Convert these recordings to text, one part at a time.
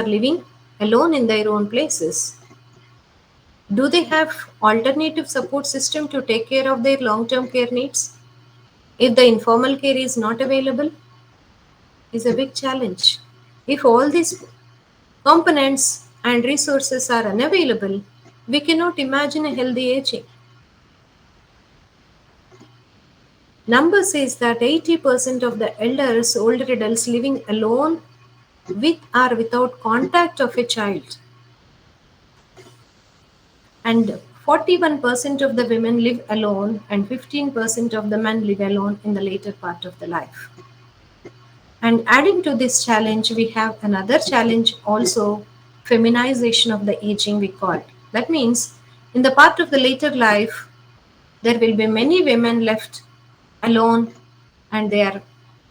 living alone in their own places. Do they have alternative support system to take care of their long-term care needs? If the informal care is not available, is a big challenge. If all these components and resources are unavailable, we cannot imagine a healthy aging. Number says that 80% of the elders, older adults living alone with or without contact of a child, and 41% of the women live alone, and 15% of the men live alone in the later part of the life. And adding to this challenge, we have another challenge also, feminization of the aging, we call it. That means in the part of the later life, there will be many women left alone, and they are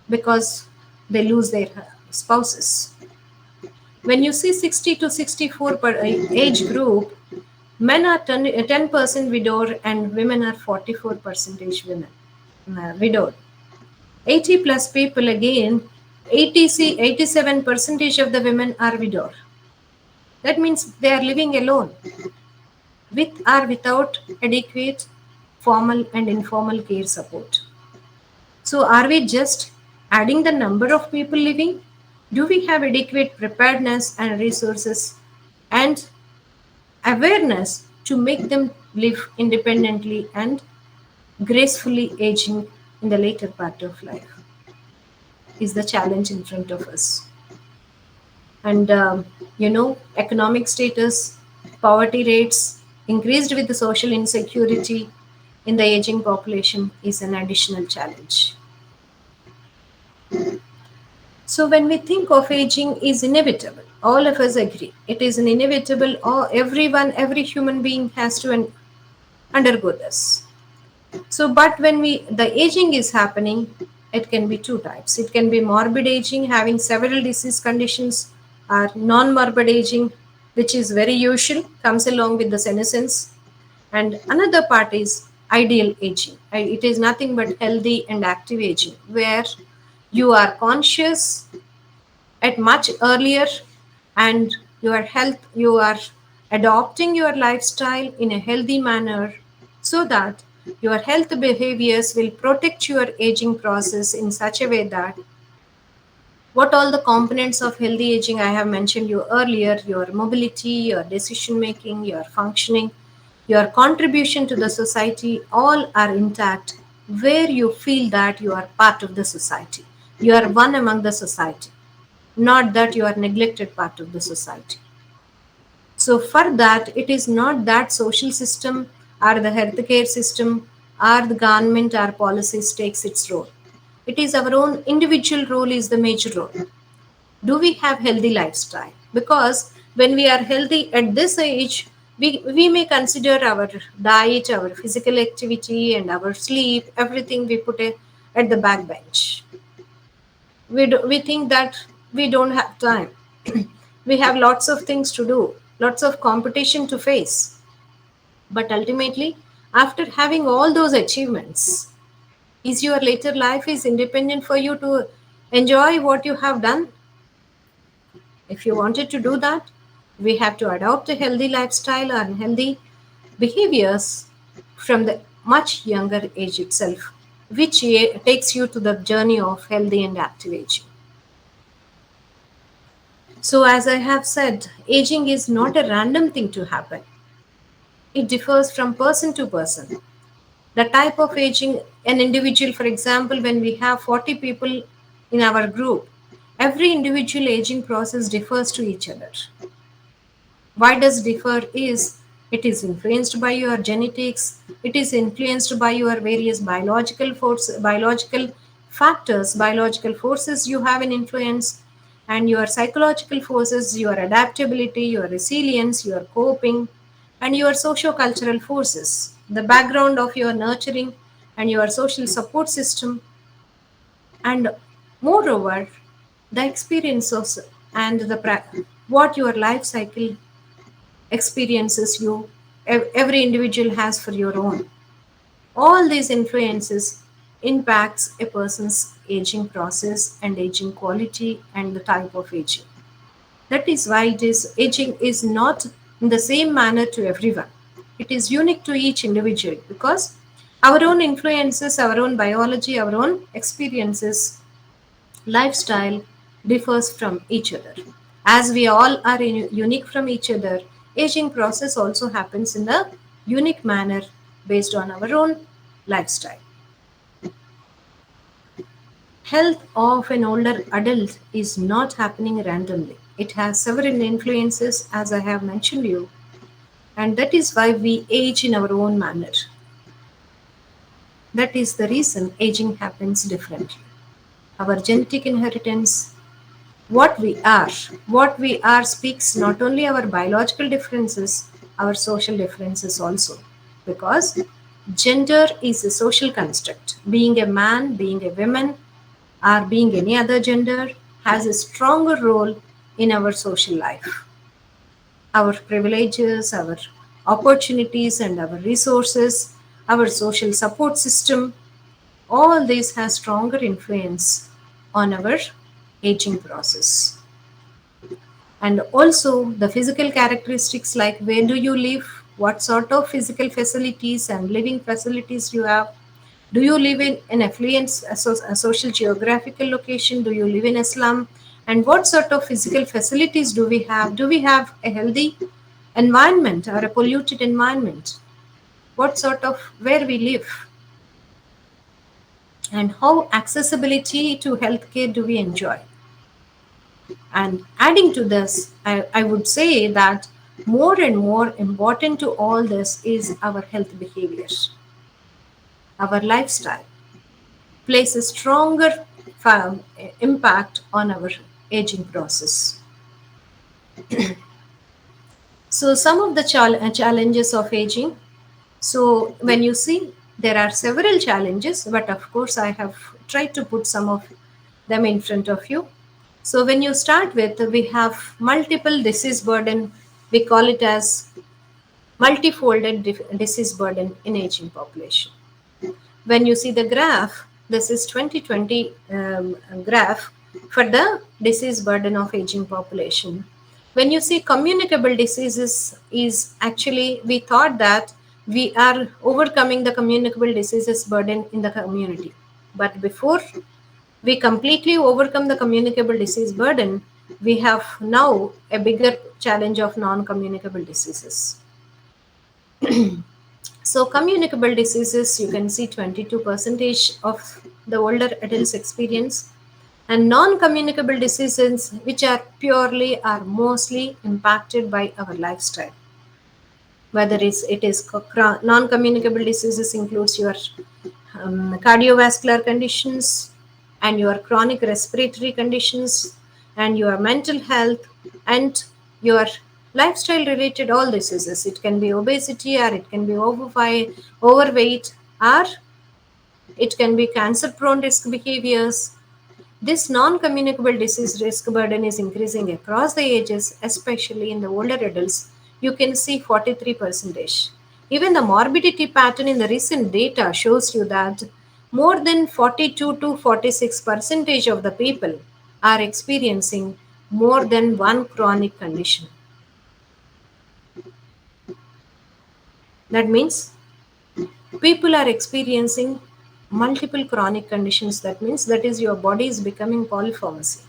because they lose their spouses. When you see 60 to 64 per age group, men are 10% widowed and women are 44 percentage women widowed. 80 plus people again, 87 percentage of the women are widowed. That means they are living alone with or without adequate formal and informal care support. So are we just adding the number of people living? Do we have adequate preparedness and resources and awareness to make them live independently and gracefully aging in the later part of life? Is the challenge in front of us. And economic status, poverty rates increased with the social insecurity in the aging population is an additional challenge. So when we think of aging is inevitable, all of us agree it is an inevitable, or every human being has to undergo this. So but when the aging is happening, it can be two types. It can be morbid aging, having several disease conditions, or non-morbid aging, which is very usual, comes along with the senescence. And another part is ideal aging. It is nothing but healthy and active aging, where you are conscious at much earlier, and you are adopting your lifestyle in a healthy manner, so that your health behaviors will protect your aging process in such a way that what all the components of healthy aging I have mentioned you earlier, your mobility, your decision making, your functioning, your contribution to the society, all are intact, where you feel that you are part of the society, you are one among the society, not that you are neglected part of the society. So for that, it is not that social system or the healthcare system or the government or policies takes its role. It is our own individual role is the major role. Do we have healthy lifestyle? Because when we are healthy at this age, we may consider our diet, our physical activity, and our sleep, everything we put at the back bench. We think that we don't have time. We have lots of things to do, lots of competition to face. But ultimately, after having all those achievements, is your later life is independent for you to enjoy what you have done? If you wanted to do that, we have to adopt a healthy lifestyle and healthy behaviors from the much younger age itself, which takes you to the journey of healthy and active aging. So, as I have said, aging is not a random thing to happen. It differs from person to person. The type of aging, an individual, for example, when we have 40 people in our group, every individual aging process differs to each other. Why does differ is it is influenced by your genetics, it is influenced by your various biological factors, biological forces you have an influence, and your psychological forces, your adaptability, your resilience, your coping, and your socio-cultural forces, the background of your nurturing and your social support system, and moreover the experiences and what your life cycle experiences every individual has for your own. All these influences impacts a person's aging process and aging quality and the type of aging. That is why it is aging is not in the same manner to everyone. It is unique to each individual because our own influences, our own biology, our own experiences, lifestyle differs from each other. As we all are unique from each other, aging process also happens in a unique manner based on our own lifestyle. Health of an older adult is not happening randomly. It has several influences, as I have mentioned you, and that is why we age in our own manner. That is the reason aging happens differently. Our genetic inheritance, what we are. What we are speaks not only our biological differences, our social differences also. Because gender is a social construct. Being a man, being a woman, or being any other gender has a stronger role in our social life. Our privileges, our opportunities, and our resources, our social support system, all this has stronger influence on our aging process. And also the physical characteristics like where do you live, what sort of physical facilities and living facilities you have. Do you live in an affluent a social geographical location? Do you live in a slum? And what sort of physical facilities do we have? Do we have a healthy environment or a polluted environment? What sort of where we live? And how accessibility to healthcare do we enjoy? And adding to this, I would say that more and more important to all this is our health behaviors. Our lifestyle plays a stronger impact on our aging process. So, some of the challenges of aging. So, when you see, there are several challenges, but of course, I have tried to put some of them in front of you. So, when you start with, we have multiple disease burden. We call it as multifolded disease burden in aging population. When you see the graph, this is 2020 graph for the disease burden of aging population. When you see communicable diseases is actually, we thought that we are overcoming the communicable diseases burden in the community. But before we completely overcome the communicable disease burden, we have now a bigger challenge of non-communicable diseases. So communicable diseases, you can see 22% of the older adults experience, and non-communicable diseases, which are purely or mostly impacted by our lifestyle. Whether it is non-communicable diseases includes your cardiovascular conditions and your chronic respiratory conditions and your mental health and your lifestyle related all diseases. It can be obesity or it can be overweight or it can be cancer prone risk behaviors. This non-communicable disease risk burden is increasing across the ages, especially in the older adults. You can see 43%. Even the morbidity pattern in the recent data shows you that more than 42 to 46% of the people are experiencing more than one chronic condition. That means people are experiencing multiple chronic conditions. That means that is your body is becoming polypharmacy.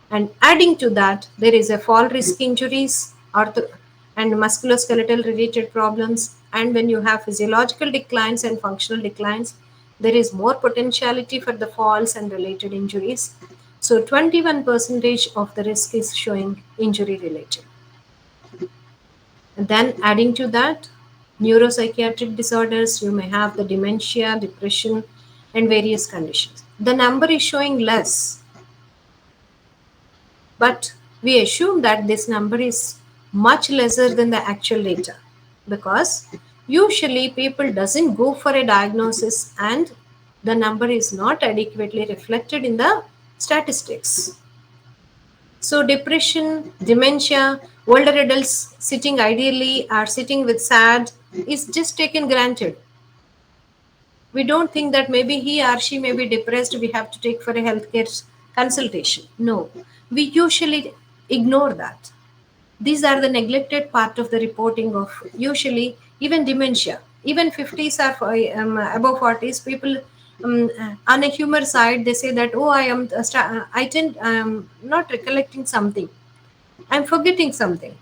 And adding to that, there is a fall risk injuries and musculoskeletal related problems. And when you have physiological declines and functional declines, there is more potentiality for the falls and related injuries. So 21% of the risk is showing injury related. And then adding to that, neuropsychiatric disorders, you may have the dementia, depression, and various conditions. The number is showing less, but we assume that this number is much lesser than the actual data because usually people doesn't go for a diagnosis and the number is not adequately reflected in the statistics. So depression, dementia, older adults sitting ideally or sitting with sad is just taken granted. We don't think that maybe he or she may be depressed, we have to take for a healthcare consultation. No, we usually ignore that. These are the neglected part of the reporting of usually even dementia. Even 50s are above 40s. People on a humor side, they say that, oh, I am not recollecting something. I'm forgetting something.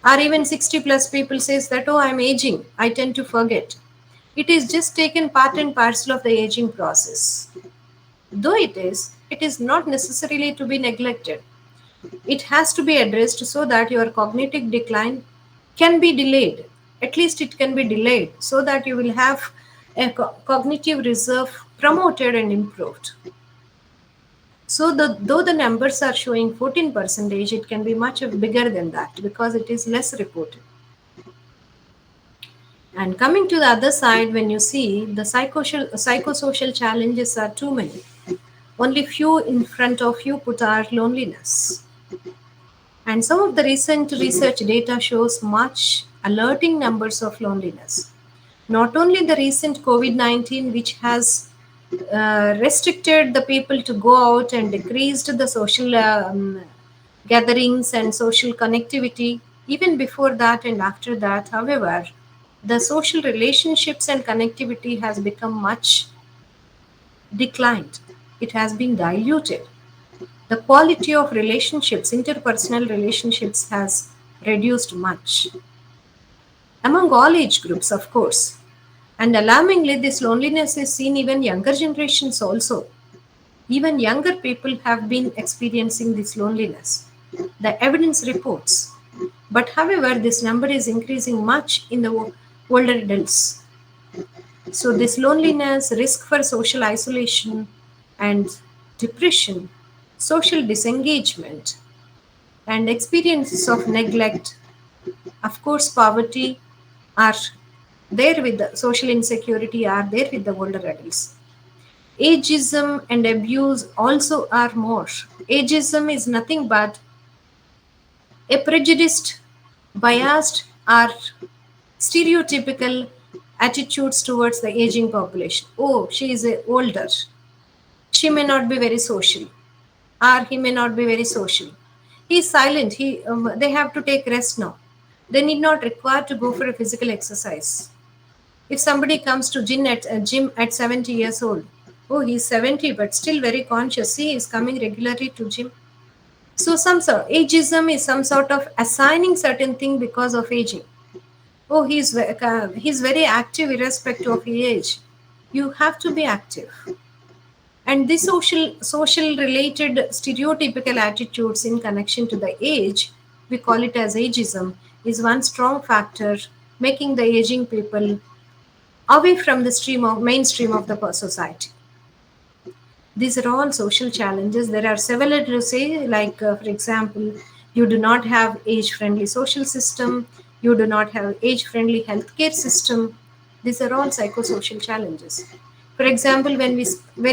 Or even 60 plus people says that, oh, I'm aging. I tend to forget. It is just taken part and parcel of the aging process. Though it is not necessarily to be neglected. It has to be addressed so that your cognitive decline can be delayed. At least it can be delayed so that you will have a cognitive reserve promoted and improved. So though the numbers are showing 14 percentage, it can be much bigger than that because it is less reported. And coming to the other side, when you see the psychosocial challenges are too many. Only few in front of you put our loneliness. And some of the recent research data shows much alerting numbers of loneliness. Not only the recent COVID-19, which has restricted the people to go out and decreased the social gatherings and social connectivity, even before that and after that, however, the social relationships and connectivity has become much declined. It has been diluted. The quality of relationships, interpersonal relationships, has reduced much among all age groups, of course. And alarmingly, this loneliness is seen even younger generations also. Even younger people have been experiencing this loneliness. The evidence reports. But however, this number is increasing much in the older adults. So, this loneliness, risk for social isolation, and depression, social disengagement, and experiences of neglect, of course, poverty are there with the social insecurity are there with the older adults. Ageism and abuse also are more. Ageism is nothing but a prejudiced, biased, or stereotypical attitudes towards the aging population. Oh, she is older. She may not be very social, or he may not be very social. He is silent. They have to take rest now. They need not require to go for a physical exercise. If somebody comes to gym at 70 years old, oh, he's 70 but still very conscious. See, he's coming regularly to gym. So some sort ageism is some sort of assigning certain thing because of aging. Oh, he's very active irrespective of age. You have to be active. And this social related stereotypical attitudes in connection to the age, we call it as ageism, is one strong factor making the aging people away from the mainstream of the society. These are all social challenges. There are several to say, like for example, you do not have age-friendly social system, you do not have age-friendly healthcare system. These are all psychosocial challenges. For example, when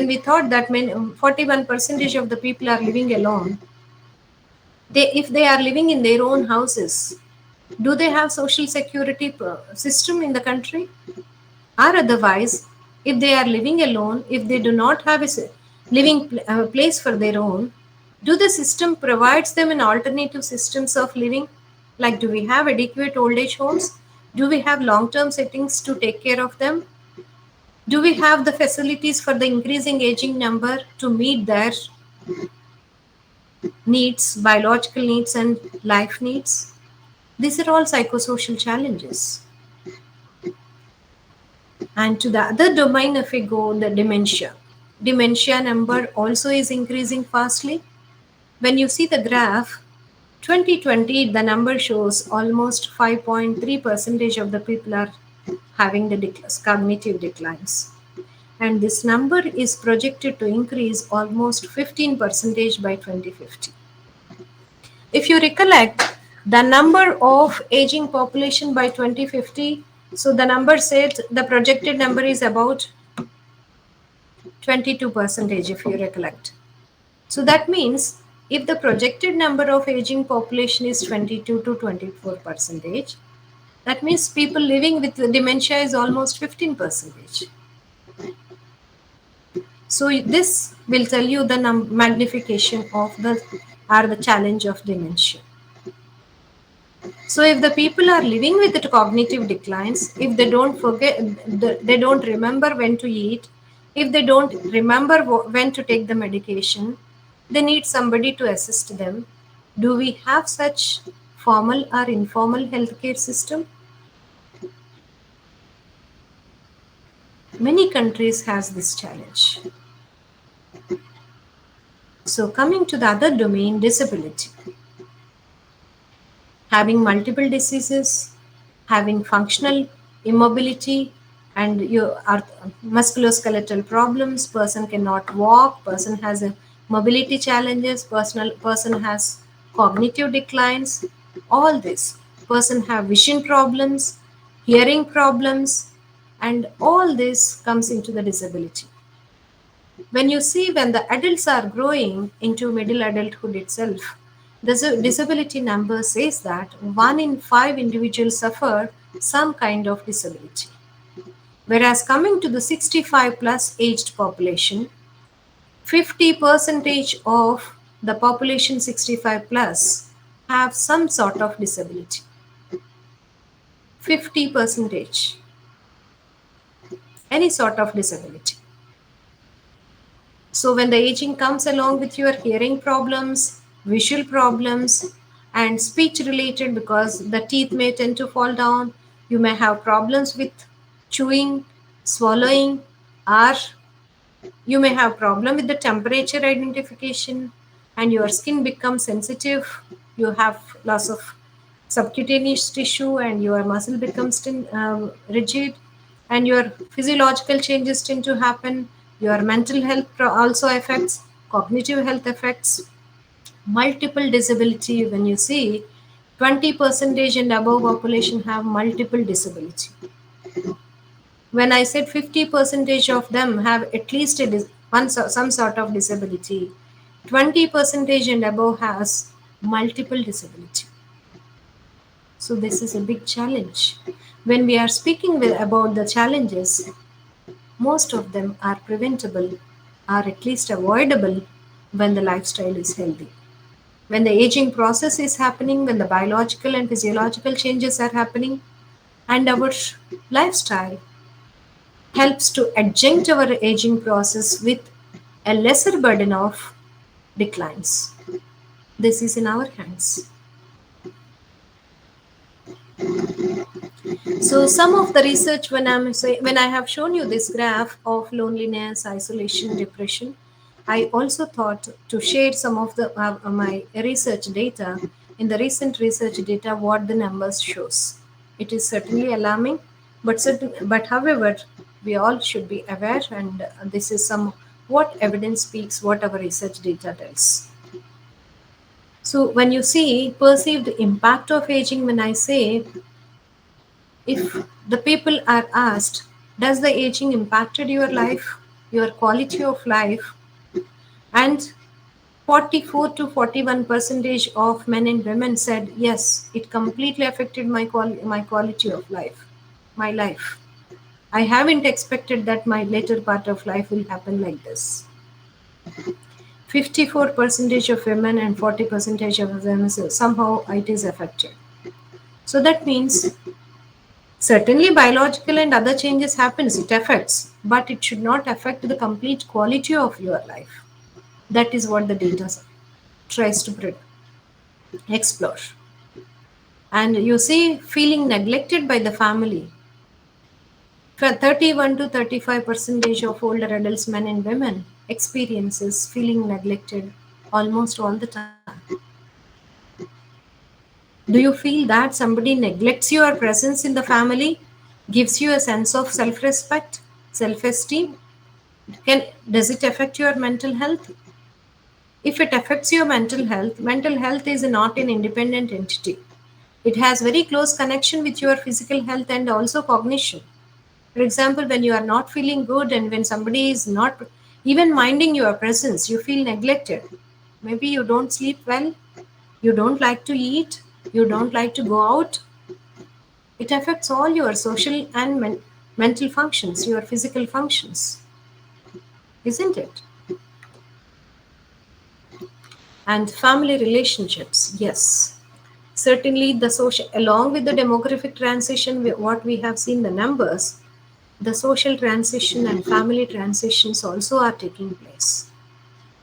we thought that 41 percentage of the people are living alone, if they are living in their own houses, do they have social security system in the country? Or otherwise, if they are living alone, if they do not have a living place for their own, do the system provides them an alternative systems of living? Like, do we have adequate old age homes? Do we have long-term settings to take care of them? Do we have the facilities for the increasing aging number to meet their needs, biological needs and life needs? These are all psychosocial challenges. And to the other domain, if we go, the dementia number also is increasing fastly. When you see the graph, 2020, the number shows almost 5.3 percentage of the people are having the cognitive declines. And this number is projected to increase almost 15 percentage by 2050. If you recollect, the number of aging population by 2050, so the number said the projected number is about 22 percentage if you recollect. So that means if the projected number of aging population is 22 to 24 percentage, that means people living with dementia is almost 15 percentage. So this will tell you the magnification of the are the challenge of dementia. So if the people are living with the cognitive declines, if they don't forget, they don't remember when to eat, if they don't remember when to take the medication, they need somebody to assist them. Do we have such formal or informal healthcare system? Many countries has this challenge. So coming to the other domain, disability. Having multiple diseases, having functional immobility, and you are musculoskeletal problems, person cannot walk, person has a mobility challenges, person has cognitive declines, all this. Person have vision problems, hearing problems, and all this comes into the disability. When you see when the adults are growing into middle adulthood itself, the disability number says that 1 in 5 individuals suffer some kind of disability. Whereas coming to the 65 plus aged population, 50 percentage of the population 65 plus have some sort of disability. 50 percentage, any sort of disability. So when the aging comes along with your hearing problems, visual problems, and speech related, because the teeth may tend to fall down, you may have problems with chewing, swallowing, or you may have problem with the temperature identification, and your skin becomes sensitive. You have loss of subcutaneous tissue, and your muscle becomes rigid, and your physiological changes tend to happen. Your mental health also affects, cognitive health affects, multiple disability. When you see 20 percentage and above population have multiple disability. When I said 50 percentage of them have at least some sort of disability, 20 percentage and above has multiple disability. So this is a big challenge. When we are speaking about the challenges, most of them are preventable, are at least avoidable when the lifestyle is healthy. When the aging process is happening, when the biological and physiological changes are happening, and our lifestyle helps to adjunct our aging process with a lesser burden of declines. This is in our hands. So some of the research, when I have shown you this graph of loneliness, isolation, depression, I also thought to share some of the my research data. In the recent research data, what the numbers shows. It is certainly alarming, but however, we all should be aware, and this is some what evidence speaks, what our research data tells. So when you see perceived impact of aging, when I say, if the people are asked, does the aging impacted your life, your quality of life, and 44 to 41 percentage of men and women said yes, it completely affected my quality of life, my life. I haven't expected that my later part of life will happen like this. 54 percentage of women and 40 percentage of them somehow it is affected. So that means certainly biological and other changes happens, it affects, but it should not affect the complete quality of your life. That is what the data tries to explore. And you see feeling neglected by the family. 31 to 35 percentage of older adults, men and women, experiences feeling neglected almost all the time. Do you feel that somebody neglects your presence in the family, gives you a sense of self-respect, self-esteem? Does it affect your mental health? If it affects your mental health is not an independent entity. It has very close connection with your physical health and also cognition. For example, when you are not feeling good and when somebody is not even minding your presence, you feel neglected. Maybe you don't sleep well, you don't like to eat, you don't like to go out. It affects all your social and mental functions, your physical functions, isn't it? And family relationships, yes. Certainly, the social, along with the demographic transition, what we have seen the numbers, the social transition and family transitions also are taking place.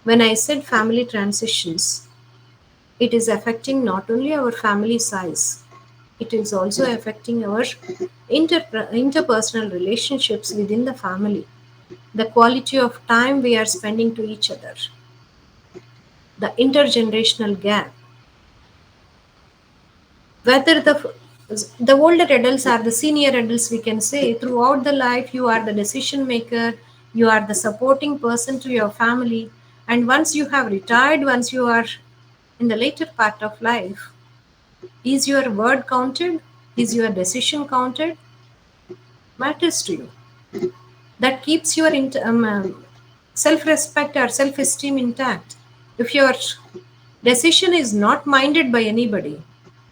When I said family transitions, it is affecting not only our family size, it is also affecting our interpersonal relationships within the family, the quality of time we are spending to each other, the intergenerational gap, whether the older adults are the senior adults, we can say throughout the life you are the decision maker, you are the supporting person to your family, and once you have retired, once you are in the later part of life, is your word counted, is your decision counted, matters to you. That keeps your self-respect or self-esteem intact. If your decision is not minded by anybody,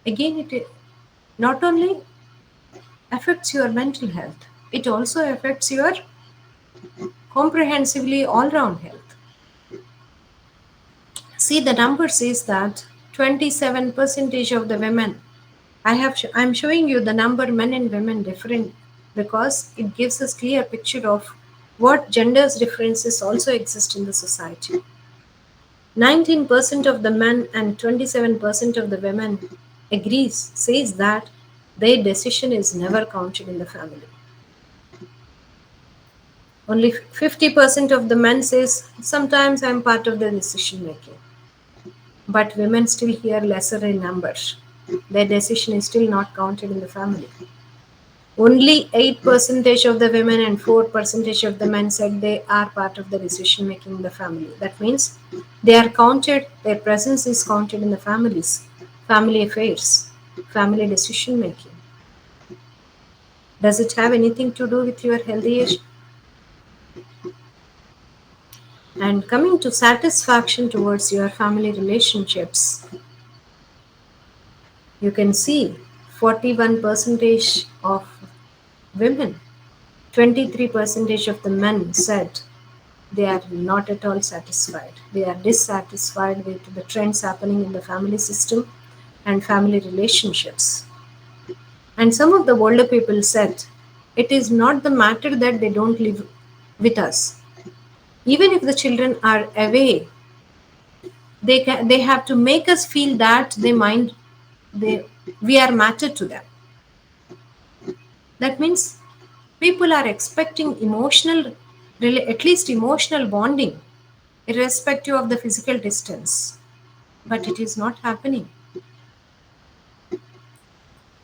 again it not only affects your mental health, it also affects your comprehensively all round health. See, the number says that 27 percentage of the women, I'm showing you the number men and women different because it gives us clear picture of what genders differences also exist in the society. 19% of the men and 27% of the women agrees, says that their decision is never counted in the family. Only 50% of the men says, sometimes I'm part of the decision making. But women still hear lesser in numbers. Their decision is still not counted in the family. Only 8% of the women and 4% of the men said they are part of the decision making in the family. That means they are counted, their presence is counted in the families, family affairs, family decision making. Does it have anything to do with your healthy age? And coming to satisfaction towards your family relationships, you can see 41 percentage of women, 23 percentage of the men said they are not at all satisfied. They are dissatisfied with the trends happening in the family system and family relationships. And some of the older people said it is not the matter that they don't live with us. Even if the children are away, they have to make us feel that they mind, they we are matter to them. That means people are expecting emotional, at least emotional bonding, irrespective of the physical distance. But it is not happening.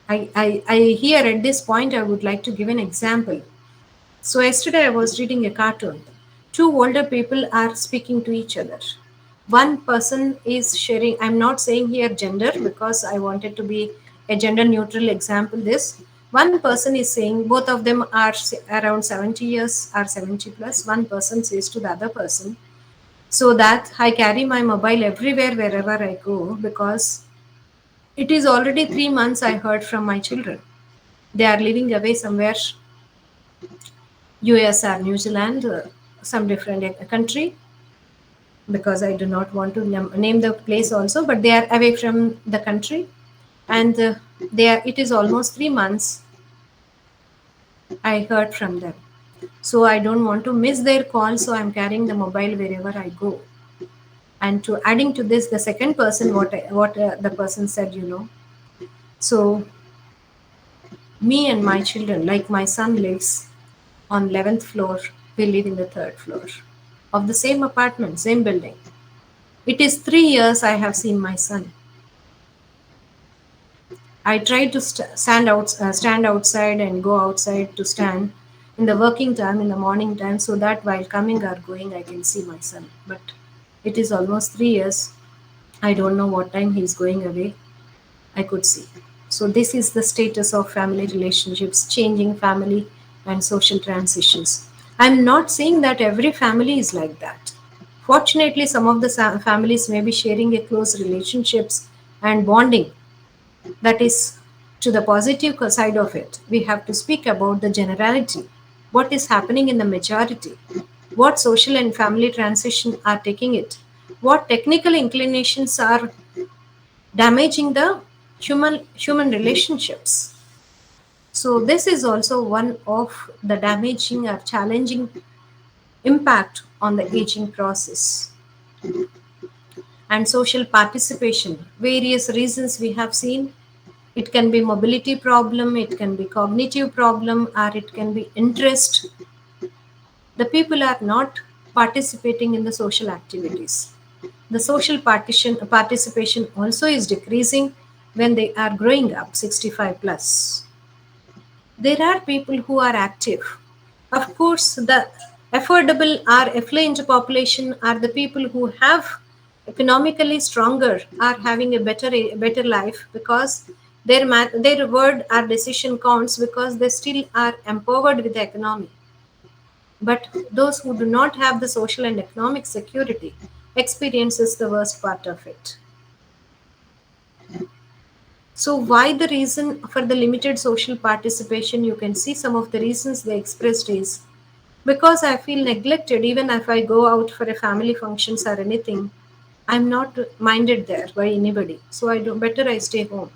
I here at this point, I would like to give an example. So, yesterday I was reading a cartoon. Two older people are speaking to each other. One person is sharing, I'm not saying here gender because I wanted to be a gender neutral example. This one person is saying, both of them are around 70 years or 70 plus. One person says to the other person, so that I carry my mobile everywhere wherever I go because it is already 3 months I heard from my children. They are living away somewhere, US or New Zealand, some different country, because I do not want to name the place also, but they are away from the country, and they are. It is almost 3 months I heard from them, so I don't want to miss their call. So I'm carrying the mobile wherever I go. And to adding to this, the second person, what the person said, so me and my children, like my son lives on 11th floor, we live in the third floor of the same apartment, same building. It is 3 years I have seen my son. I try to stand outside and go outside to stand in the working time, in the morning time, so that while coming or going, I can see my son. But it is almost 3 years. I don't know what time he's going away. I could see. So this is the status of family relationships, changing family and social transitions. I'm not saying that every family is like that. Fortunately, some of the families may be sharing a close relationships and bonding, that is to the positive side of it. We have to speak about the generality, what is happening in the majority, what social and family transition are taking it, what technical inclinations are damaging the human relationships. So this is also one of the damaging or challenging impact on the aging process. And social participation, various reasons we have seen. It can be mobility problem, it can be cognitive problem, or it can be interest. The people are not participating in the social activities. The social participation also is decreasing when they are growing up 65 plus. There are people who are active. Of course, the affordable or affluent population are the people who have economically stronger, are having a better life because their word or decision counts because they still are empowered with the economy. But those who do not have the social and economic security experiences the worst part of it. So why the reason for the limited social participation? You can see some of the reasons they expressed is because I feel neglected even if I go out for a family functions or anything. I'm not minded there by anybody. So I do better I stay home.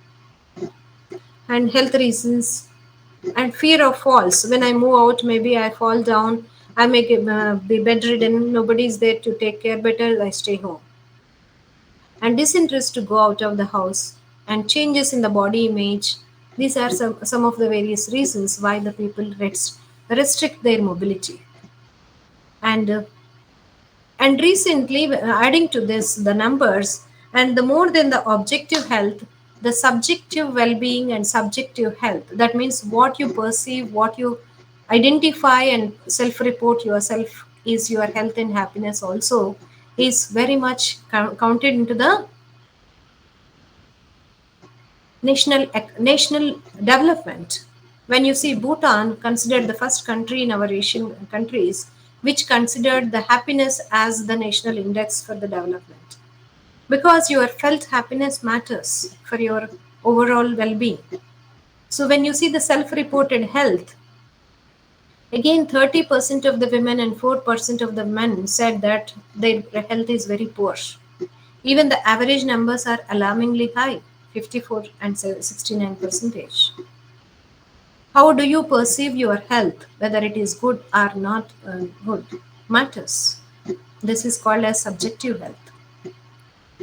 And health reasons and fear of falls. When I move out, maybe I fall down. I may be bedridden. Nobody is there to take care. Better I stay home. And disinterest to go out of the house and changes in the body image. These are some of the various reasons why the people restrict their mobility. And and recently, adding to this the numbers, and the more than the objective health, the subjective well-being and subjective health. That means what you perceive, what you identify and self-report yourself is your health and happiness also is very much counted into the national development. When you see Bhutan considered the first country in our Asian countries which considered the happiness as the national index for the development, because your felt happiness matters for your overall well-being. So when you see the self-reported health, again 30% of the women and 4% of the men said that their health is very poor. Even the average numbers are alarmingly high, 54 and 69 percentage. How do you perceive your health, whether it is good or not good, matters. This is called as subjective health.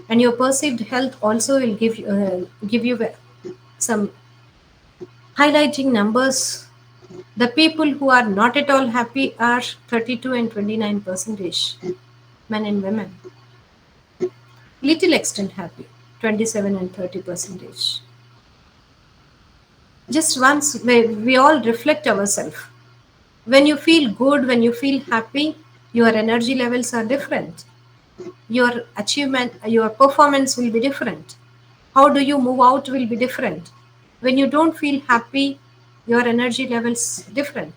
And your perceived health also will give you some highlighting numbers. The people who are not at all happy are 32 and 29 percentage, men and women. Little extent happy, 27 and 30 percentage. Just once we all reflect ourselves. When you feel good, when you feel happy, your energy levels are different. Your achievement, your performance will be different. How do you move out will be different. When you don't feel happy, your energy levels different.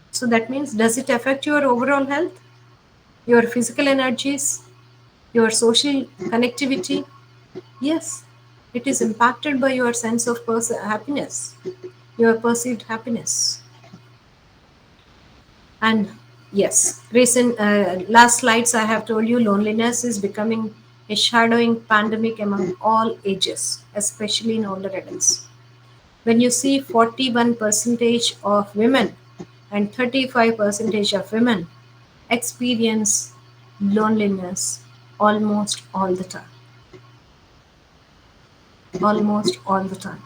So that means, does it affect your overall health, your physical energies, your social connectivity? Yes, it is impacted by your sense of happiness, your perceived happiness. And yes, recent last slides I have told you loneliness is becoming a shadowing pandemic among all ages, especially in older adults. When you see 41 percentage of women and 35 percentage of women experience loneliness almost all the time. Almost all the time.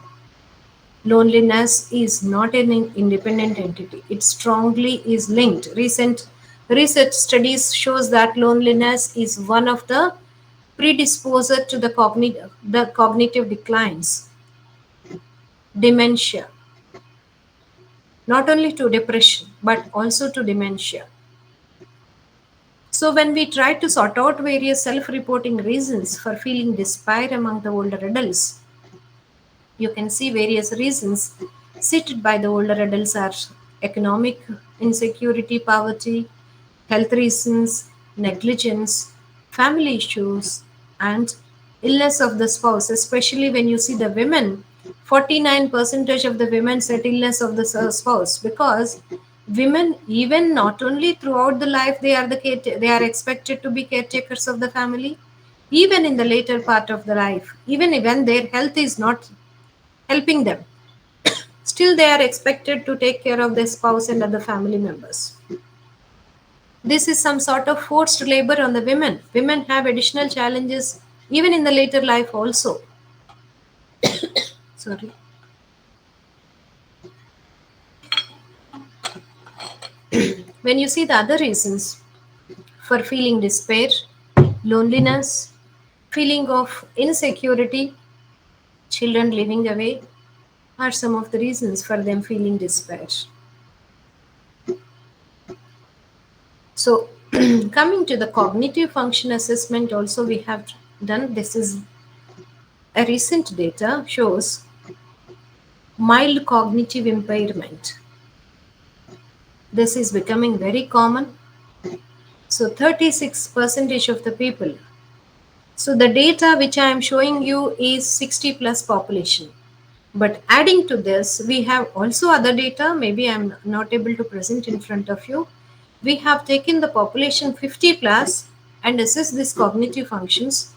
Loneliness is not an independent entity. It strongly is linked. Recent research studies shows that loneliness is one of the predisposer to the cognitive declines, dementia, not only to depression but also to dementia. So when we try to sort out various self-reporting reasons for feeling despair among the older adults, you can see various reasons cited by the older adults are economic insecurity, poverty, health reasons, negligence, family issues, and illness of the spouse. Especially when you see the women, 49 percentage of the women said illness of the spouse, because women, even not only throughout the life, they are expected to be caretakers of the family. even in the later part of the life, even when their health is not helping them. Still, they are expected to take care of their spouse and other family members. This is some sort of forced labor on the women. Women have additional challenges even in the later life also. Sorry. When you see the other reasons for feeling despair, loneliness, feeling of insecurity, children living away are some of the reasons for them feeling despair. So, coming to the cognitive function assessment, also we have done this is a recent data shows mild cognitive impairment. This is becoming very common. So, 36% of the people. So, the data which I am showing you is 60 plus population. But adding to this, we have also other data, maybe I'm not able to present in front of you. We have taken the population 50 plus and assessed these cognitive functions.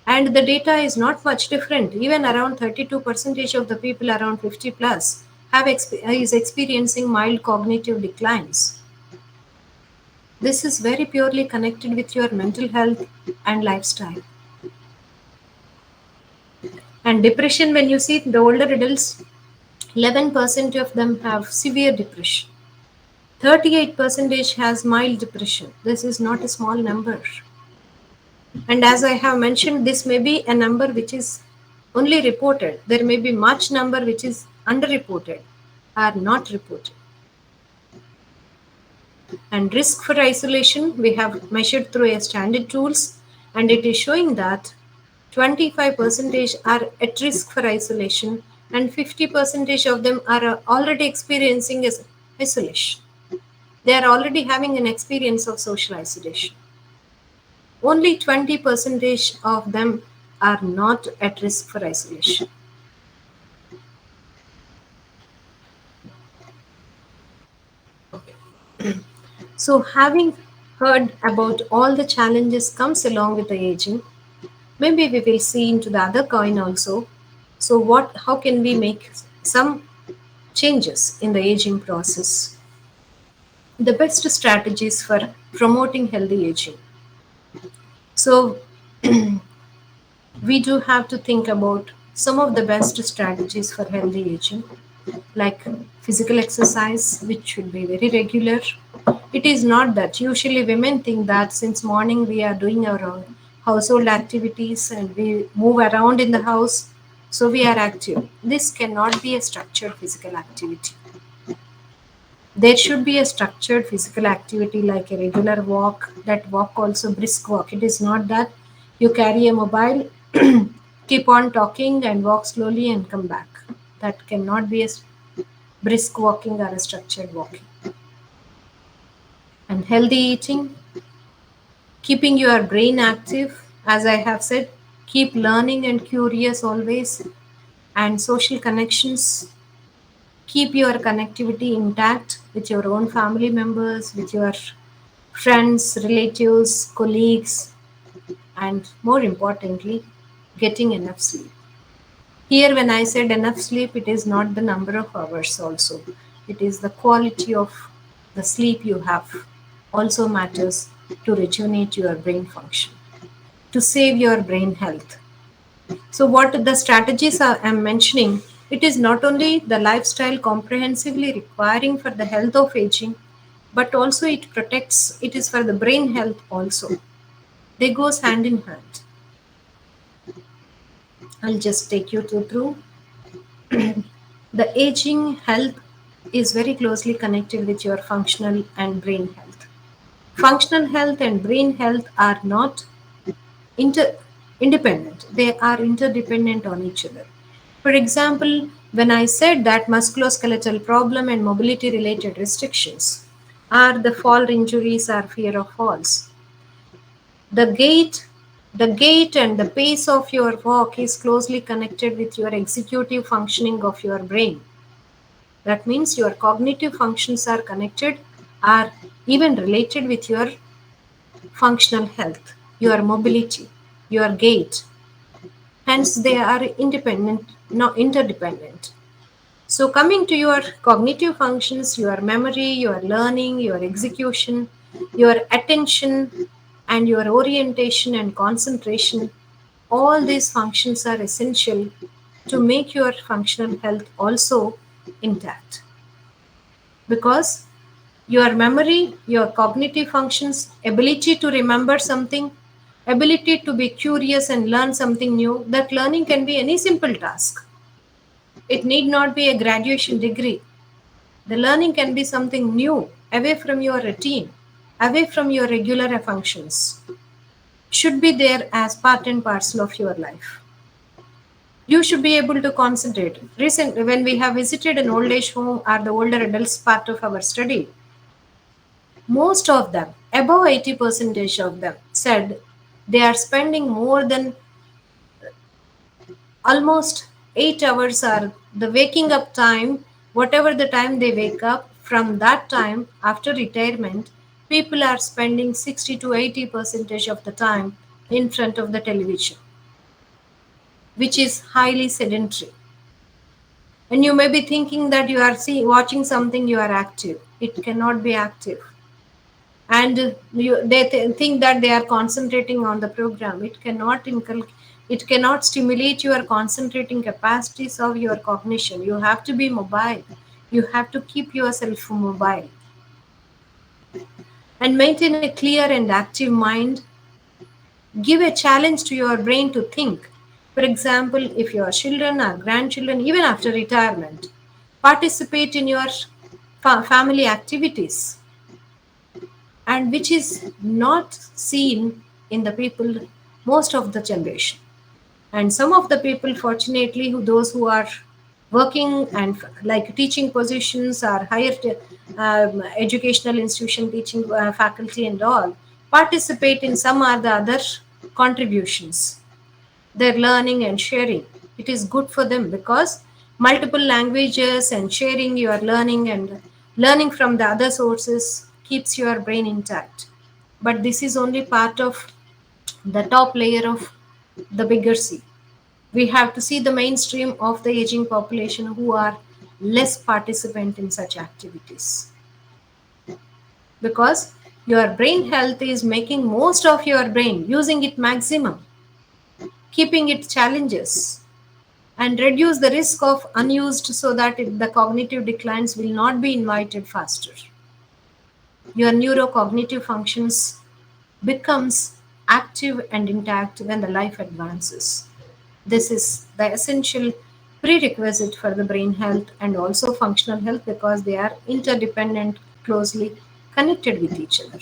And the data is not much different. Even around 32% of the people around 50 plus is experiencing mild cognitive declines. This is very purely connected with your mental health and lifestyle. And depression, when you see the older adults, 11% of them have severe depression. 38% has mild depression. This is not a small number. And as I have mentioned, this may be a number which is only reported. There may be much number which is underreported or not reported. And risk for isolation, we have measured through a standard tools, and it is showing that 25% are at risk for isolation and 50% of them are already experiencing isolation. They are already having an experience of social isolation. Only 20% of them are not at risk for isolation. So, having heard about all the challenges comes along with the aging, maybe we will see into the other coin also. So, how can we make some changes in the aging process? The best strategies for promoting healthy aging. So, we do have to think about some of the best strategies for healthy aging, like physical exercise, which should be very regular. It is not that usually women think that since morning we are doing our own household activities and we move around in the house, so we are active. This cannot be a structured physical activity. There should be a structured physical activity like a regular walk, that walk also brisk walk. It is not that you carry a mobile, keep on talking and walk slowly and come back. That cannot be a brisk walking or a structured walking. And healthy eating, keeping your brain active, as I have said, keep learning and curious always, and social connections, keep your connectivity intact with your own family members, with your friends, relatives, colleagues, and more importantly, getting enough sleep. Here, when I said enough sleep, it is not the number of hours also, it is the quality of the sleep you have also matters to rejuvenate your brain function, to save your brain health. So, what the strategies I am mentioning, it is not only the lifestyle comprehensively requiring for the health of aging, but also it protects, it is for the brain health also. They goes hand in hand. I'll just take you through. The aging health is very closely connected with your functional and brain health. Functional health and brain health are not inter- independent, they are interdependent on each other. For example, when I said that musculoskeletal problem and mobility related restrictions are the fall injuries or fear of falls, the gait and the pace of your walk is closely connected with your executive functioning of your brain. That means your cognitive functions are connected, are even related with your functional health, your mobility. your gait. Hence, they are independent, not interdependent. So, coming to your cognitive functions, your memory, your learning, your execution, your attention, and your orientation and concentration, all these functions are essential to make your functional health also intact. Because your memory, your cognitive functions, ability to remember something, ability to be curious and learn something new, that learning can be any simple task. It need not be a graduation degree. The learning can be something new, away from your routine, away from your regular functions. Should be there as part and parcel of your life. You should be able to concentrate. Recently, when we have visited an old age home or the older adults part of our study, most of them, above 80% of them, said they are spending more than almost 8 hours are the waking up time, whatever the time they wake up, from that time after retirement, people are spending 60 to 80% of the time in front of the television, which is highly sedentary. And you may be thinking that you are watching something, you are active. It cannot be active. And they think that they are concentrating on the program. It cannot stimulate your concentrating capacities of your cognition. You have to be mobile. You have to keep yourself mobile and maintain a clear and active mind. Give a challenge to your brain to think. For example, if your children or grandchildren, even after retirement, participate in your family activities, and which is not seen in the people most of the generation. And some of the people, fortunately, those who are working and like teaching positions or higher educational institution teaching faculty and all, participate in some or the other contributions, their learning and sharing. It is good for them because multiple languages and sharing your learning and learning from the other sources keeps your brain intact. But this is only part of the top layer of the bigger sea. We have to see the mainstream of the aging population who are less participant in such activities, because your brain health is making most of your brain, using it maximum, keeping it challenges, and reduce the risk of unused so that the cognitive declines will not be invited faster. Your neurocognitive functions becomes active and intact when the life advances. This is the essential prerequisite for the brain health and also functional health because they are interdependent, closely connected with each other.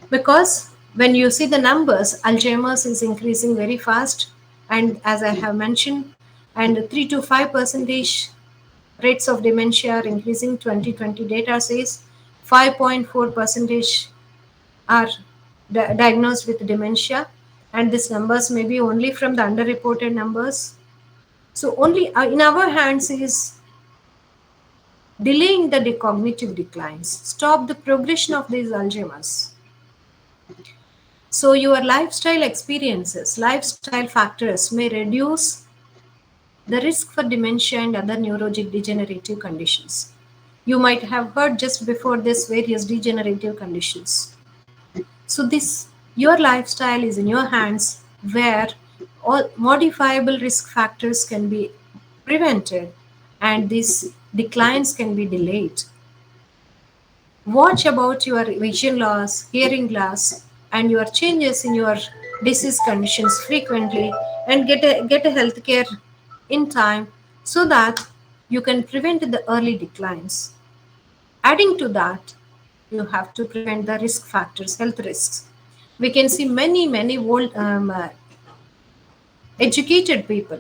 Because when you see the numbers, Alzheimer's is increasing very fast, and as I have mentioned, and 3 to 5 percentage rates of dementia are increasing. 2020 data says 5.4 percentage are diagnosed with dementia, and these numbers may be only from the underreported numbers. So only in our hands is delaying the cognitive declines, stop the progression of these Alzheimer's. So your lifestyle experiences, lifestyle factors may reduce the risk for dementia and other neurodegenerative conditions. You might have heard just before this various degenerative conditions. So this your lifestyle is in your hands, where all modifiable risk factors can be prevented and these declines can be delayed. Watch about your vision loss, hearing loss, and your changes in your disease conditions frequently, and get a health care in time so that you can prevent the early declines. Adding to that, you have to prevent the risk factors, health risks. We can see many old educated people,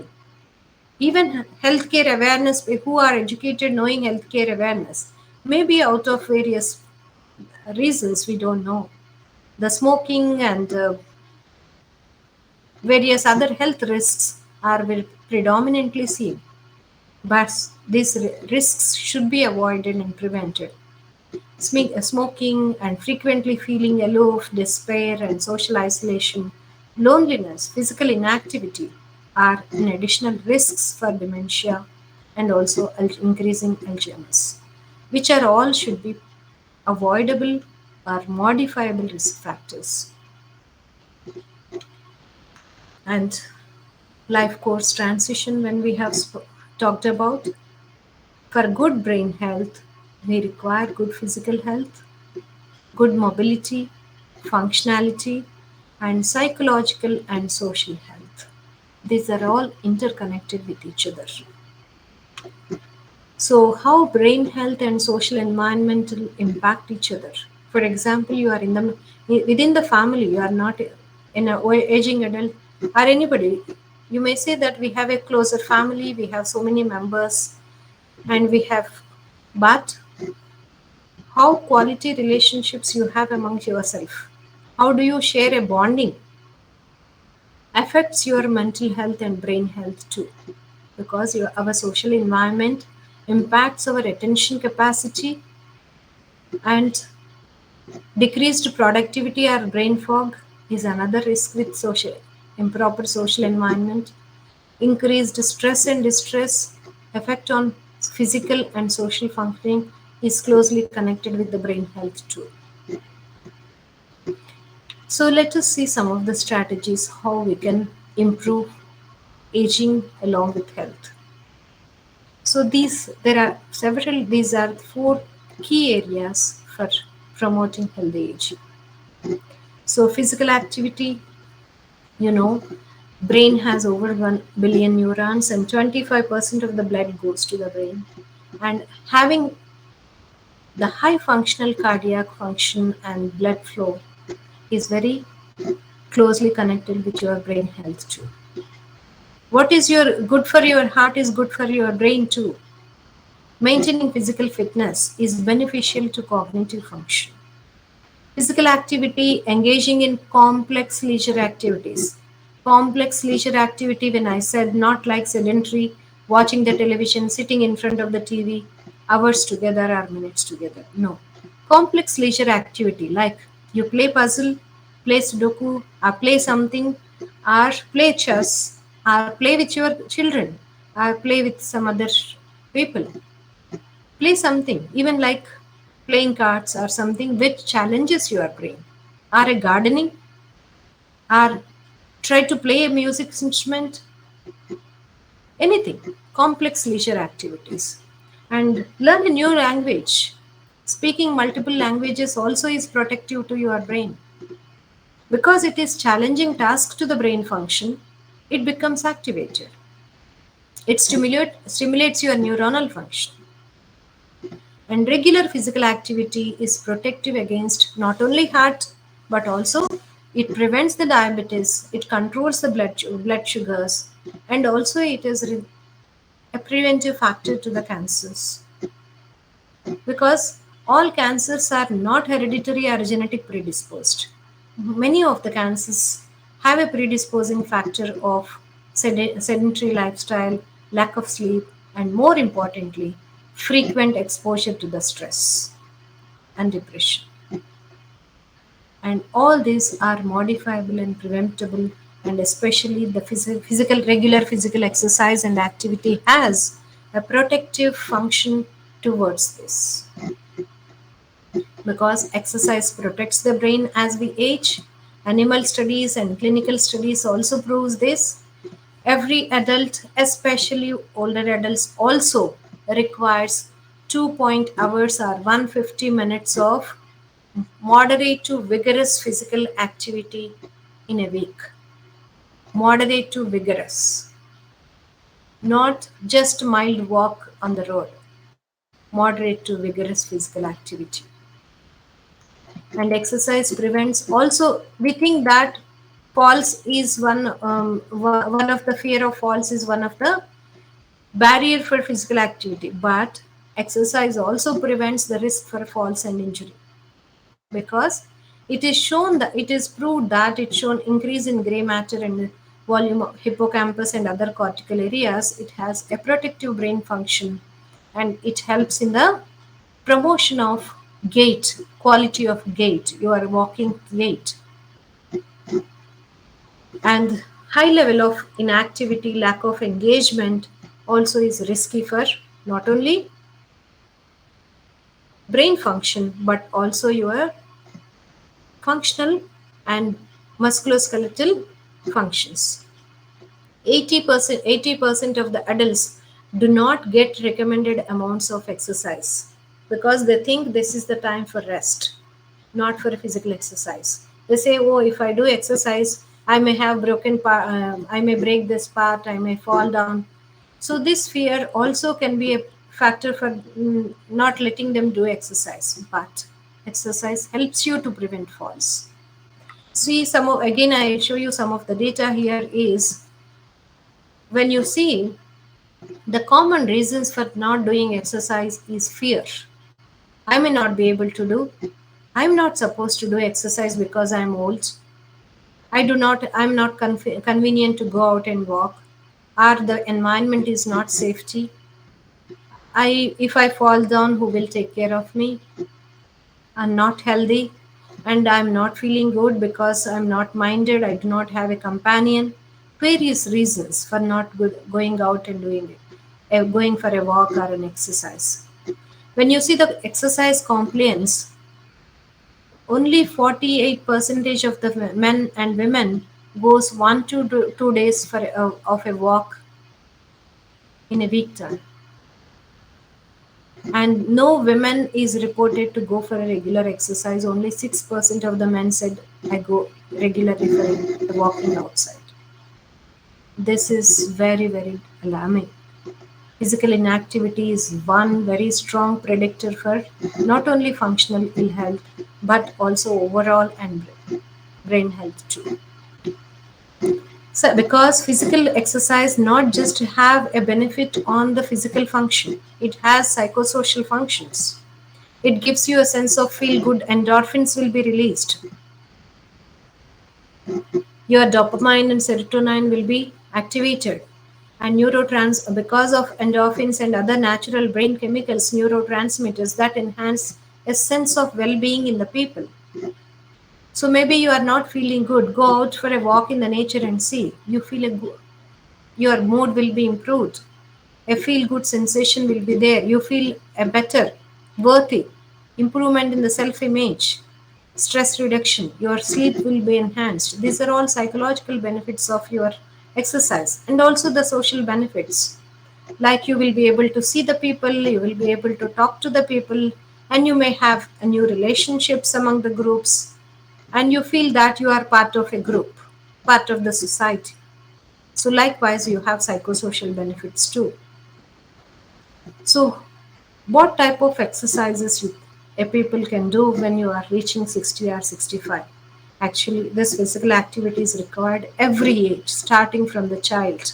even healthcare awareness, who are educated knowing healthcare awareness, maybe out of various reasons we don't know. The smoking and various other health risks are predominantly seen, but these risks should be avoided and prevented. Smoking and frequently feeling aloof, despair, and social isolation, loneliness, physical inactivity are an additional risks for dementia and also increasing Alzheimer's, which are all should be avoidable or modifiable risk factors. And life course transition, when we have talked about, for good brain health, we require good physical health, good mobility, functionality, and psychological and social health. These are all interconnected with each other. So, how brain health and social environmental impact each other? For example, you are in the within the family. You are not in a aging adult or anybody. You may say that we have a closer family. We have so many members, and we have, but how quality relationships you have among yourself? How do you share a bonding? Affects your mental health and brain health too, because our social environment impacts our attention capacity, and decreased productivity or brain fog is another risk with social improper social environment. Increased stress and distress effect on physical and social functioning is closely connected with the brain health too. So let us see some of the strategies how we can improve aging along with health. So there are several, these are four key areas for promoting healthy aging. So physical activity, you know, brain has over 1 billion neurons and 25% of the blood goes to the brain. And having the high functional cardiac function and blood flow is very closely connected with your brain health too. What is your good for your heart is good for your brain too. Maintaining physical fitness is beneficial to cognitive function. Physical activity, engaging in complex leisure activities. Complex leisure activity, when I said not like sedentary, watching the television, sitting in front of the TV, hours together or minutes together. No. Complex leisure activity, like you play puzzle, play Sudoku, or play something, or play chess, or play with your children, or play with some other people. Play something, even like playing cards or something which challenges your brain, or a gardening, or try to play a music instrument, anything, complex leisure activities. And learn a new language. Speaking multiple languages also is protective to your brain. Because it is challenging task to the brain function, it becomes activated. It stimulates your neuronal function. And regular physical activity is protective against not only heart but also it prevents the diabetes, it controls the blood sugars, and also it is a preventive factor to the cancers, because all cancers are not hereditary or genetic predisposed. Many of the cancers have a predisposing factor of sedentary lifestyle, lack of sleep, and more importantly, frequent exposure to the stress and depression. And all these are modifiable and preventable, and especially the physical regular physical exercise and activity has a protective function towards this, because exercise protects the brain as we age. Animal studies and clinical studies also proves this. Every adult, especially older adults, also requires 2 hours or 150 minutes of moderate to vigorous physical activity in a week. Moderate to vigorous, not just mild walk on the road. Moderate to vigorous physical activity. And exercise prevents also, we think that falls is one of the fear of falls is one of the barrier for physical activity, but exercise also prevents the risk for falls and injury, because it is shown that it is proved that it's shown increase in gray matter and volume of hippocampus and other cortical areas. It has a protective brain function, and it helps in the promotion of Gait, quality of gait, your walking gait, and high level of inactivity, lack of engagement also is risky for not only brain function but also your functional and musculoskeletal functions. 80% of the adults do not get recommended amounts of exercise because they think this is the time for rest, not for physical exercise. They say, oh, if I do exercise, I may have broken part, I may break this part, I may fall down. So this fear also can be a factor for not letting them do exercise, but exercise helps you to prevent falls. See some of, again I show you some of the data here is when you see the common reasons for not doing exercise is fear. I may not be able to do. I'm not supposed to do exercise because I'm old. I'm not convenient to go out and walk. Or the environment is not safety. If I fall down, who will take care of me? I'm not healthy and I'm not feeling good because I'm not minded. I do not have a companion. Various reasons for not going out and doing it, going for a walk or an exercise. When you see the exercise compliance, only 48 percentage of the men and women goes 1 to 2 days of a walk in a week time. And no women is reported to go for a regular exercise. Only 6% of the men said I go regularly for walking outside. This is very, very alarming. Physical inactivity is one very strong predictor for not only functional ill health but also overall and brain health too. So because physical exercise not just have a benefit on the physical function, it has psychosocial functions. It gives you a sense of feel good, endorphins will be released. Your dopamine and serotonin will be activated. And because of endorphins and other natural brain chemicals, neurotransmitters that enhance a sense of well-being in the people. So maybe you are not feeling good, go out for a walk in the nature and see. Your mood will be improved. A feel good sensation will be there. You feel a better, worthy, improvement in the self image, stress reduction, your sleep will be enhanced. These are all psychological benefits of your exercise and also the social benefits. Like you will be able to see the people, you will be able to talk to the people, and you may have a new relationships among the groups, and you feel that you are part of a group, part of the society. So likewise, you have psychosocial benefits too. So what type of exercises a people can do when you are reaching 60 or 65? Actually, this physical activity is required every age, starting from the child.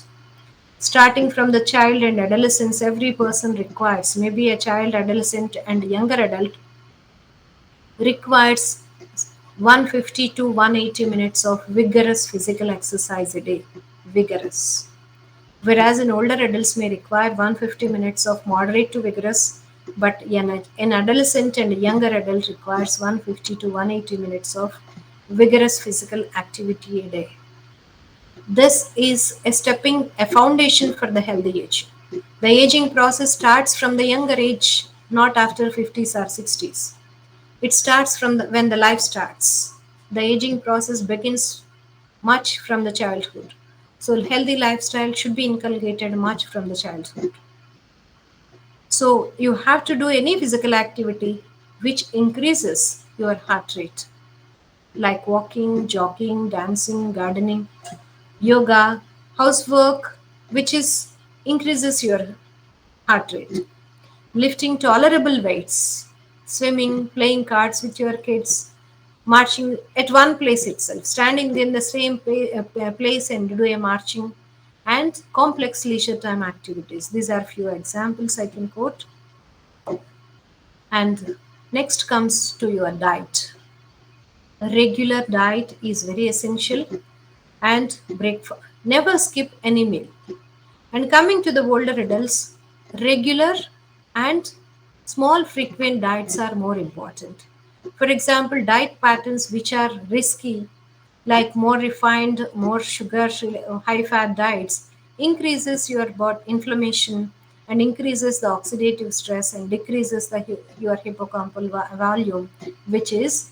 Starting from the child and adolescence, every person requires, maybe a child, adolescent, and younger adult requires 150 to 180 minutes of vigorous physical exercise a day. Vigorous. Whereas in older adults may require 150 minutes of moderate to vigorous, but an adolescent and a younger adult requires 150 to 180 minutes of vigorous physical activity a day. This is a foundation for the healthy age. The aging process starts from the younger age, not after 50s or 60s. It starts from when the life starts. The aging process begins much from the childhood. So healthy lifestyle should be inculcated much from the childhood. So you have to do any physical activity which increases your heart rate, like walking, jogging, dancing, gardening, yoga, housework, which is increases your heart rate, lifting tolerable weights, swimming, playing cards with your kids, marching at one place itself, standing in the same place and do a marching, and complex leisure time activities. These are few examples I can quote. And next comes to your diet. A regular diet is very essential, and breakfast. Never skip any meal. And coming to the older adults, regular and Small frequent diets are more important. For example, diet patterns which are risky, like more refined, more sugar, high fat diets, increases your body inflammation and increases the oxidative stress and decreases your hippocampal volume, which is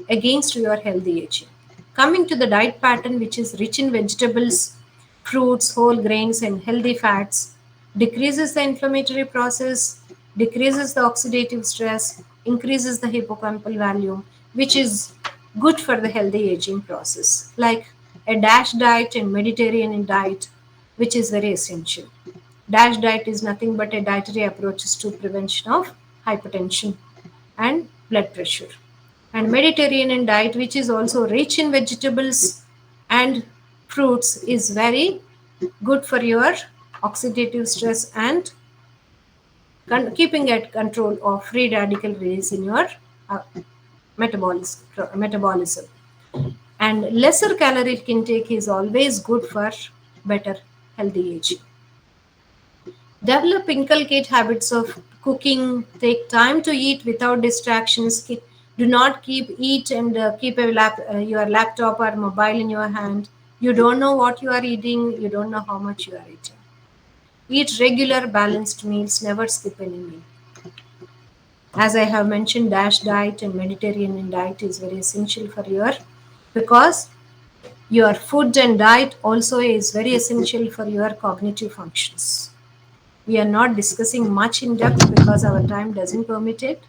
against your healthy aging. Coming to the diet pattern, which is rich in vegetables, fruits, whole grains, and healthy fats, decreases the inflammatory process, decreases the oxidative stress, increases the hippocampal volume, which is good for the healthy aging process, like a DASH diet and Mediterranean diet, which is very essential. DASH diet is nothing but a dietary approaches to prevention of hypertension and blood pressure. And Mediterranean diet, which is also rich in vegetables and fruits, is very good for your oxidative stress and keeping at control of free radical release in your uh, metabolism. And lesser caloric intake is always good for better healthy aging. Develop inculcate habits of cooking. Take time to eat without distractions. Do not eat and keep your laptop or mobile in your hand. You don't know what you are eating. You don't know how much you are eating. Eat regular balanced meals. Never skip any meal. As I have mentioned, DASH diet and Mediterranean diet is very essential for because your food and diet also is very essential for your cognitive functions. We are not discussing much in depth because our time doesn't permit it.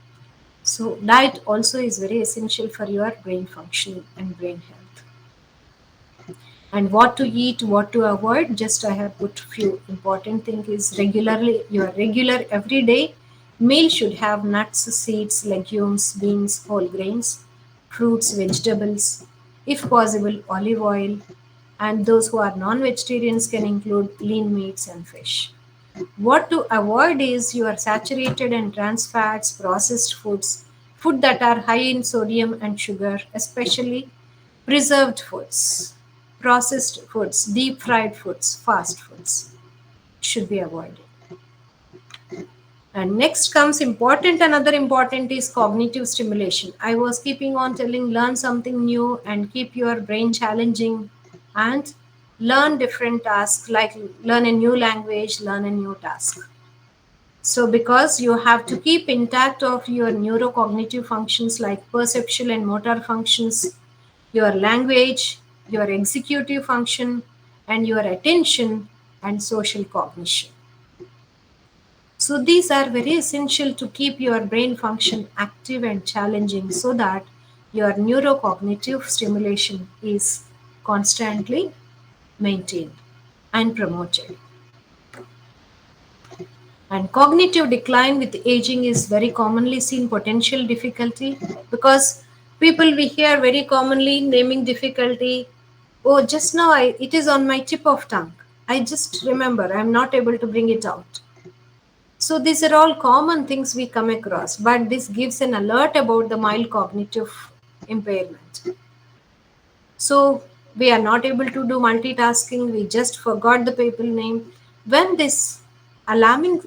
So diet also is very essential for your brain function and brain health. And what to eat, what to avoid, just I have put few important things is regularly, your regular everyday meal should have nuts, seeds, legumes, beans, whole grains, fruits, vegetables, if possible olive oil, and those who are non-vegetarians can include lean meats and fish. What to avoid is your saturated and trans fats, processed foods, food that are high in sodium and sugar, especially preserved foods, processed foods, deep fried foods, fast foods should be avoided. And next comes important, another important is cognitive stimulation. I was keeping on telling learn something new and keep your brain challenging and learn different tasks like learn a new language, learn a new task. So because you have to keep intact of your neurocognitive functions like perceptual and motor functions, your language, your executive function, and your attention and social cognition. So these are very essential to keep your brain function active and challenging so that your neurocognitive stimulation is constantly maintained and promoted. And cognitive decline with aging is very commonly seen potential difficulty because people we hear very commonly naming difficulty. Oh, just now it is on my tip of tongue. I just remember I'm not able to bring it out. So these are all common things we come across, but this gives an alert about the mild cognitive impairment. So we are not able to do multitasking. We just forgot the people name. When this alarming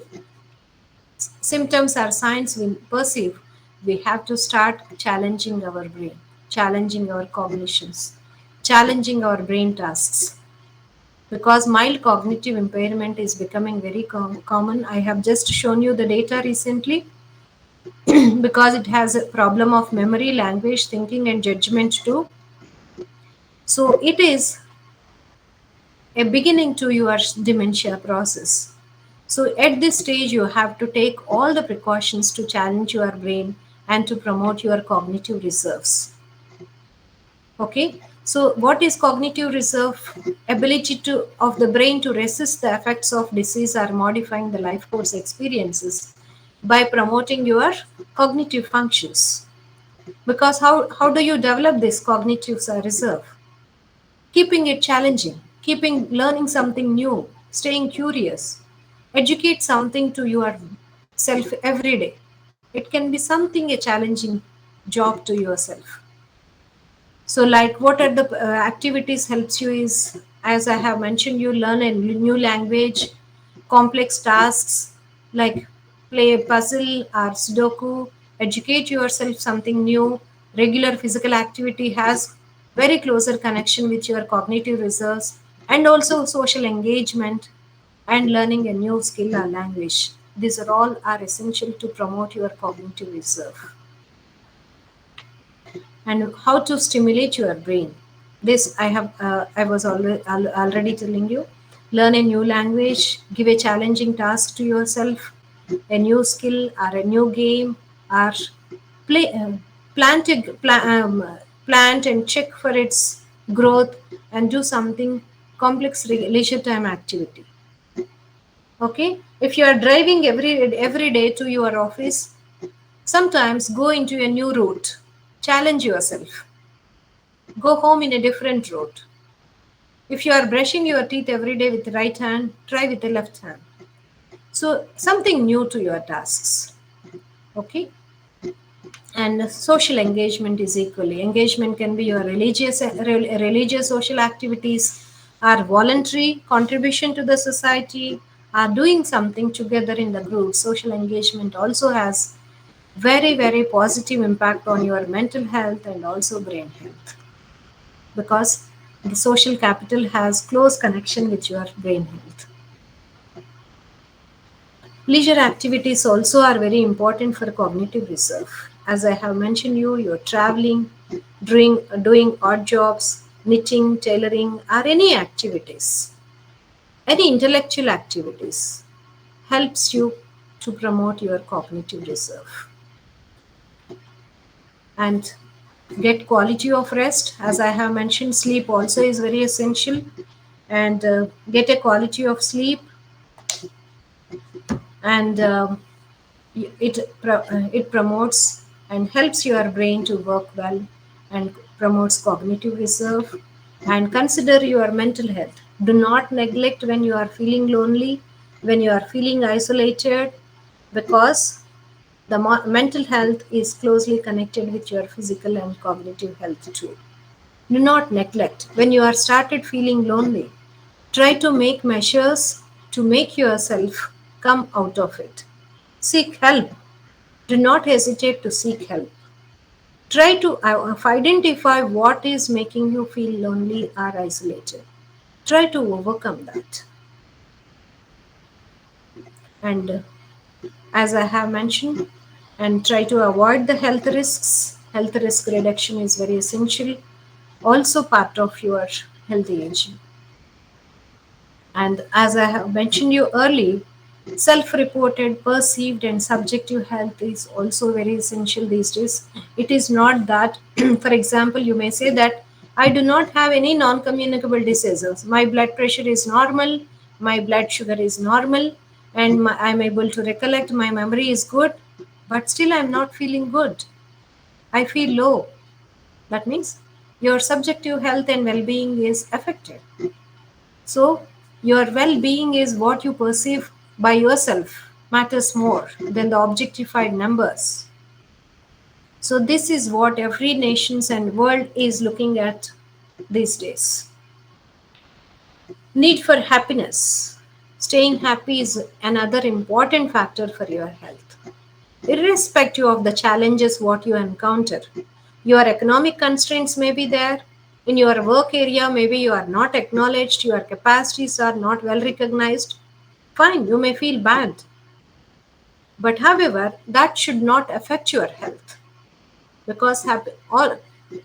symptoms are signs we perceive, we have to start challenging our brain, challenging our cognitions, challenging our brain tasks. Because mild cognitive impairment is becoming very common. I have just shown you the data recently because it has a problem of memory, language, thinking, and judgment too. So it is a beginning to your dementia process. So at this stage, you have to take all the precautions to challenge your brain and to promote your cognitive reserves. Okay. So what is cognitive reserve? Ability of the brain to resist the effects of disease or modifying the life course experiences by promoting your cognitive functions. Because how do you develop this cognitive reserve? Keeping it challenging, keeping learning something new, staying curious, educate something to yourself every day. It can be something a challenging job to yourself. So like what are the activities helps you is, as I have mentioned, you learn a new language, complex tasks like play a puzzle or Sudoku, educate yourself something new. Regular physical activity has very closer connection with your cognitive reserves and also social engagement and learning a new skill or language. These are all are essential to promote your cognitive reserve. And how to stimulate your brain. This I was already telling you. Learn a new language, give a challenging task to yourself, a new skill or a new game, or play plant a, plant and check for its growth, and do something complex leisure time activity. Okay, if you are driving every day to your office, sometimes go into a new route, challenge yourself, go home in a different route. If you are brushing your teeth every day with the right hand, try with the left hand. So something new to your tasks. Okay? And social engagement is equally. Engagement can be your religious social activities, or voluntary contribution to the society, or doing something together in the group. Social engagement also has very positive impact on your mental health and also brain health, because the social capital has close connection with your brain health. Leisure activities also are very important for cognitive reserve. As I have mentioned you're traveling, doing odd jobs, knitting, tailoring, or any activities, any intellectual activities helps you to promote your cognitive reserve. And get quality of rest. As I have mentioned, sleep also is very essential, and get a quality of sleep, and it promotes and helps your brain to work well, and promotes cognitive reserve. And consider your mental health. Do not neglect when you are feeling lonely, when you are feeling isolated, because the mental health is closely connected with your physical and cognitive health too. Do not neglect when you are started feeling lonely. Try to make measures to make yourself come out of it. Seek help. Do not hesitate to seek help. Try to identify what is making you feel lonely or isolated. Try to overcome that. And as I have mentioned, and try to avoid the health risks. Health risk reduction is very essential, also part of your healthy aging. And as I have mentioned you early, self reported, perceived, and subjective health is also very essential these days. It is not that, for example, you may say that I do not have any non communicable diseases. My blood pressure is normal, my blood sugar is normal, and I'm able to recollect, my memory is good, but still I'm not feeling good. I feel low. That means your subjective health and well being is affected. So, your well being is what you perceive by yourself matters more than the objectified numbers. So, this is what every nations and world is looking at these days. Need for happiness. Staying happy is another important factor for your health. Irrespective of the challenges what you encounter, your economic constraints may be there. In your work area, maybe you are not acknowledged, your capacities are not well recognized. Fine, you may feel bad. But however, that should not affect your health, because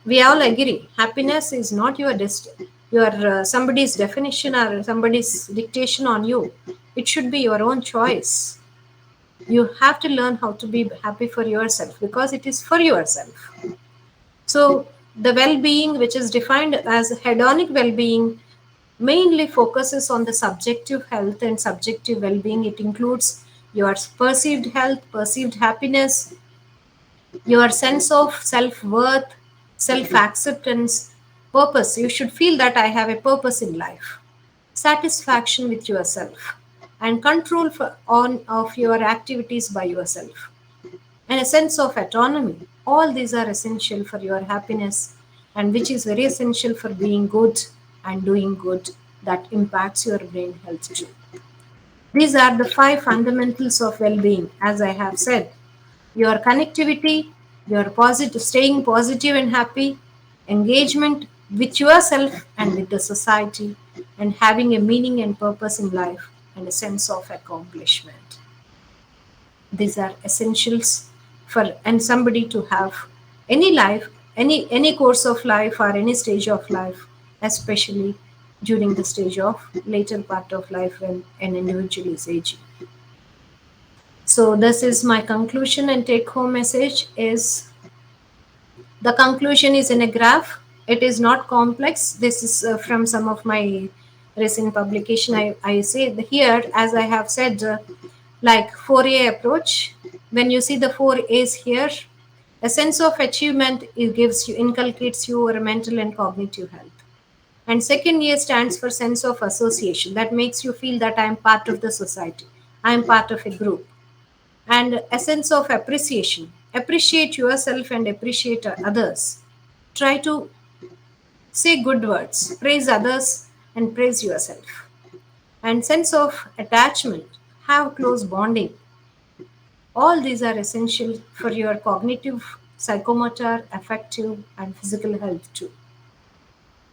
we all agree happiness is not your somebody's definition or somebody's dictation on you. It should be your own choice. You have to learn how to be happy for yourself, because it is for yourself. So the well-being, which is defined as hedonic well-being, mainly focuses on the subjective health and subjective well-being. It includes your perceived health, perceived happiness, your sense of self-worth, self-acceptance, purpose. You should feel that I have a purpose in life, satisfaction with yourself, and control of your activities by yourself, and a sense of autonomy. All these are essential for your happiness, and which is very essential for being good and doing good, that impacts your brain health too. These are the five fundamentals of well being, as I have said: your connectivity, your positive, staying positive and happy, engagement with yourself and with the society, and having a meaning and purpose in life and a sense of accomplishment. These are essentials for and somebody to have any life, any course of life or any stage of life, especially during the stage of later part of life when an individual is aging. So this is my conclusion and take home message is the conclusion is in a graph. It is not complex. This is from some of my recent publication. I say here, as I have said, like 4A approach. When you see the 4A's here, a sense of achievement it gives you, inculcates your mental and cognitive health. And second A stands for sense of association. That makes you feel that I am part of the society. I am part of a group. And a sense of appreciation. Appreciate yourself and appreciate others. Try to say good words, praise others and praise yourself. And sense of attachment, have close bonding. All these are essential for your cognitive, psychomotor, affective, and physical health too.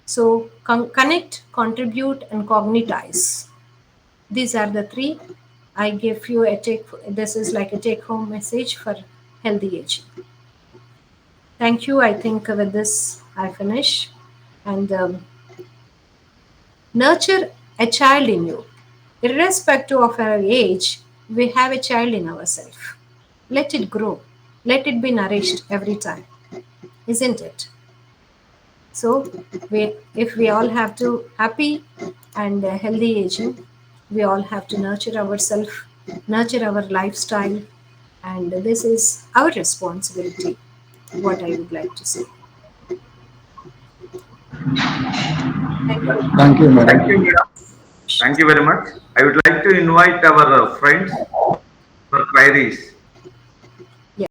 So, connect, contribute, and cognitize. These are the three. I give you a take. This is like a take-home message for healthy aging. Thank you. I think with this I finish. And nurture a child in you. Irrespective of our age, we have a child in ourselves. Let it grow. Let it be nourished every time, isn't it? So, if we all have to happy and healthy aging, we all have to nurture ourselves, nurture our lifestyle, and this is our responsibility. What I would like to say. Thank you. Thank you, Thank you, madam. madam. Thank you very much. I would like to invite our friends for queries.